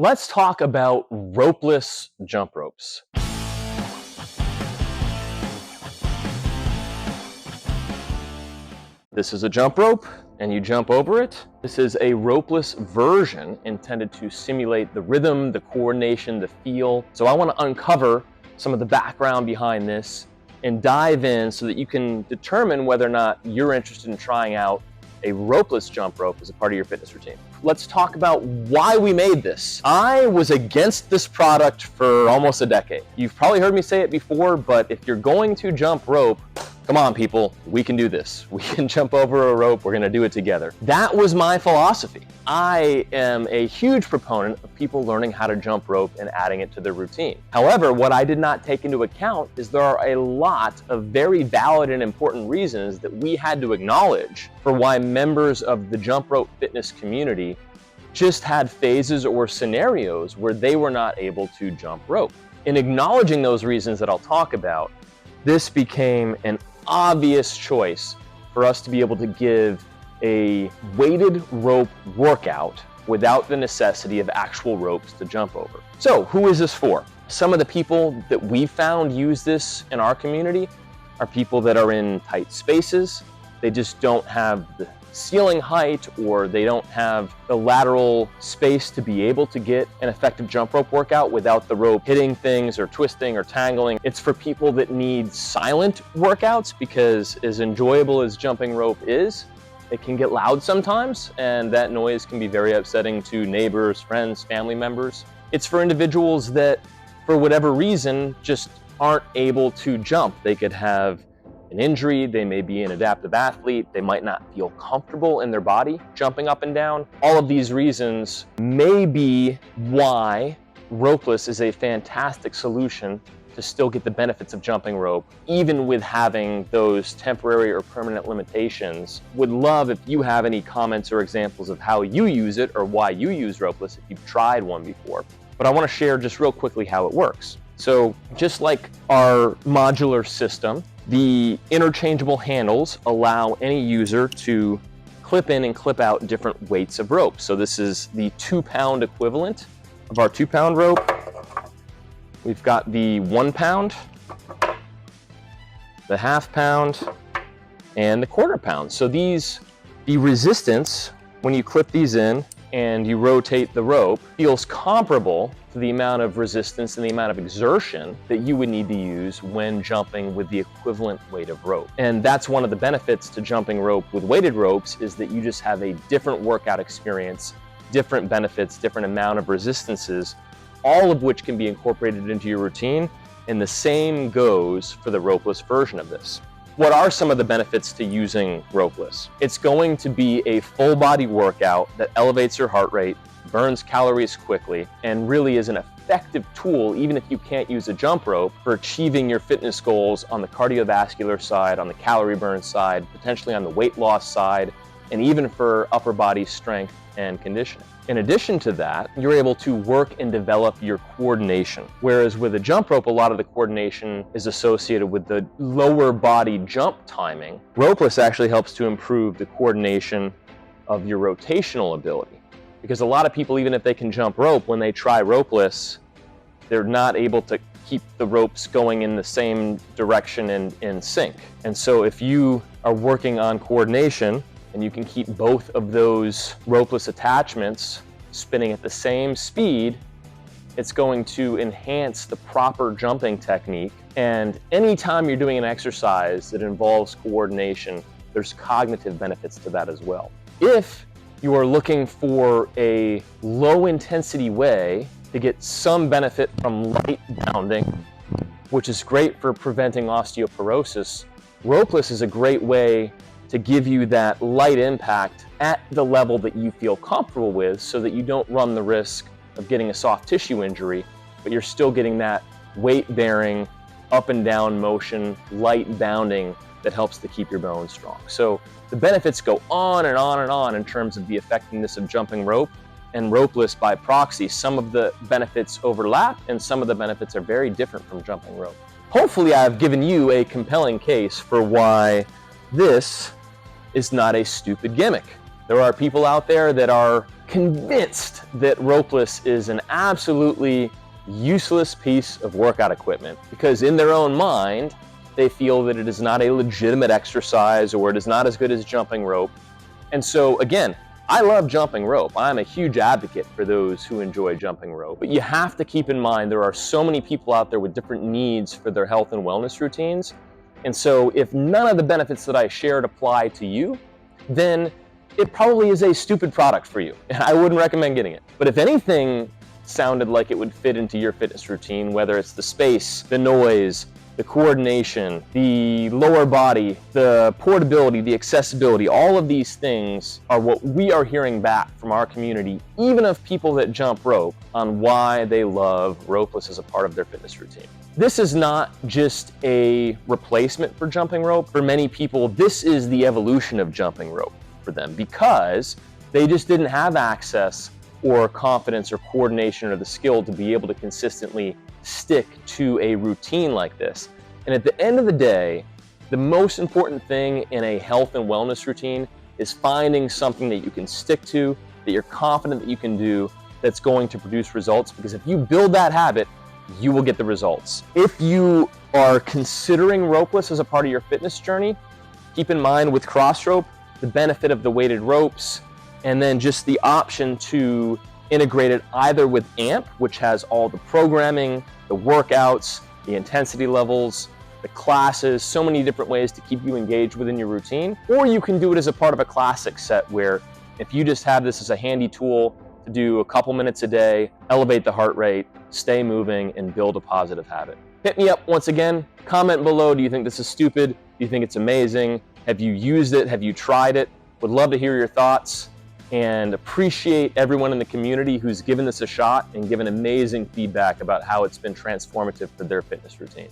Let's talk about ropeless jump ropes. This is a jump rope, and you jump over it. This is a ropeless version intended to simulate the rhythm, the coordination, the feel. So I want to uncover some of the background behind this and dive in so that you can determine whether or not you're interested in trying out a ropeless jump rope as a part of your fitness routine. Let's talk about why we made this. I was against this product for almost a decade. You've probably heard me say it before, but if you're going to jump rope, come on people, we can do this. We can jump over a rope, we're gonna do it together. That was my philosophy. I am a huge proponent of people learning how to jump rope and adding it to their routine. However, what I did not take into account is there are a lot of very valid and important reasons that we had to acknowledge for why members of the jump rope fitness community just had phases or scenarios where they were not able to jump rope. In acknowledging those reasons that I'll talk about, this became an obvious choice for us to be able to give a weighted rope workout without the necessity of actual ropes to jump over. So who is this for? Some of the people that we found use this in our community are people that are in tight spaces. They just don't have the ceiling height, or they don't have the lateral space to be able to get an effective jump rope workout without the rope hitting things or twisting or tangling. It's for people that need silent workouts, because as enjoyable as jumping rope is, it can get loud sometimes, and that noise can be very upsetting to neighbors, friends, family members. It's for individuals that, for whatever reason, just aren't able to jump. They could have an injury, they may be an adaptive athlete, they might not feel comfortable in their body jumping up and down. All of these reasons may be why ropeless is a fantastic solution to still get the benefits of jumping rope, even with having those temporary or permanent limitations. Would love if you have any comments or examples of how you use it or why you use ropeless if you've tried one before. But I want to share just real quickly how it works. So just like our modular system, the interchangeable handles allow any user to clip in and clip out different weights of rope. So this is the 2-pound equivalent of our 2-pound rope. We've got the 1 pound, the 1/2 pound, and the 1/4 pound. So the resistance, when you clip these in and you rotate the rope, feels comparable to the amount of resistance and the amount of exertion that you would need to use when jumping with the equivalent weight of rope. And that's one of the benefits to jumping rope with weighted ropes, is that you just have a different workout experience, different benefits, different amount of resistances, all of which can be incorporated into your routine. And the same goes for the ropeless version of this. What are some of the benefits to using ropeless? It's going to be a full body workout that elevates your heart rate, burns calories quickly, and really is an effective tool, even if you can't use a jump rope, for achieving your fitness goals on the cardiovascular side, on the calorie burn side, potentially on the weight loss side, and even for upper body strength and conditioning. In addition to that, you're able to work and develop your coordination. Whereas with a jump rope, a lot of the coordination is associated with the lower body jump timing. Ropeless actually helps to improve the coordination of your rotational ability. Because a lot of people, even if they can jump rope, when they try ropeless, they're not able to keep the ropes going in the same direction and in sync. And so if you are working on coordination, and you can keep both of those ropeless attachments spinning at the same speed, it's going to enhance the proper jumping technique. And anytime you're doing an exercise that involves coordination, there's cognitive benefits to that as well. If you are looking for a low intensity way to get some benefit from light bounding, which is great for preventing osteoporosis, ropeless is a great way to give you that light impact at the level that you feel comfortable with, so that you don't run the risk of getting a soft tissue injury, but you're still getting that weight bearing, up and down motion, light bounding that helps to keep your bones strong. So the benefits go on and on and on in terms of the effectiveness of jumping rope and ropeless by proxy. Some of the benefits overlap, and some of the benefits are very different from jumping rope. Hopefully I've given you a compelling case for why this is not a stupid gimmick. There are people out there that are convinced that Ropeless is an absolutely useless piece of workout equipment because in their own mind, they feel that it is not a legitimate exercise or it is not as good as jumping rope. And so again, I love jumping rope. I'm a huge advocate for those who enjoy jumping rope. But you have to keep in mind there are so many people out there with different needs for their health and wellness routines. And so if none of the benefits that I shared apply to you, then it probably is a stupid product for you, and I wouldn't recommend getting it. But if anything sounded like it would fit into your fitness routine, whether it's the space, the noise, the coordination, the lower body, the portability, the accessibility, all of these things are what we are hearing back from our community, even of people that jump rope, on why they love Ropeless as a part of their fitness routine. This is not just a replacement for jumping rope. For many people, this is the evolution of jumping rope for them because they just didn't have access or confidence or coordination or the skill to be able to consistently stick to a routine like this. And at the end of the day, the most important thing in a health and wellness routine is finding something that you can stick to, that you're confident that you can do, that's going to produce results, because if you build that habit, you will get the results. If you are considering Ropeless as a part of your fitness journey, keep in mind with Crossrope, the benefit of the weighted ropes, and then just the option to integrate it either with AMP, which has all the programming, the workouts, the intensity levels, the classes, so many different ways to keep you engaged within your routine. Or you can do it as a part of a classic set where if you just have this as a handy tool to do a couple minutes a day, elevate the heart rate, stay moving, and build a positive habit. Hit me up once again, comment below, do you think this is stupid? Do you think it's amazing? Have you used it? Have you tried it? Would love to hear your thoughts and appreciate everyone in the community who's given this a shot and given amazing feedback about how it's been transformative for their fitness routine.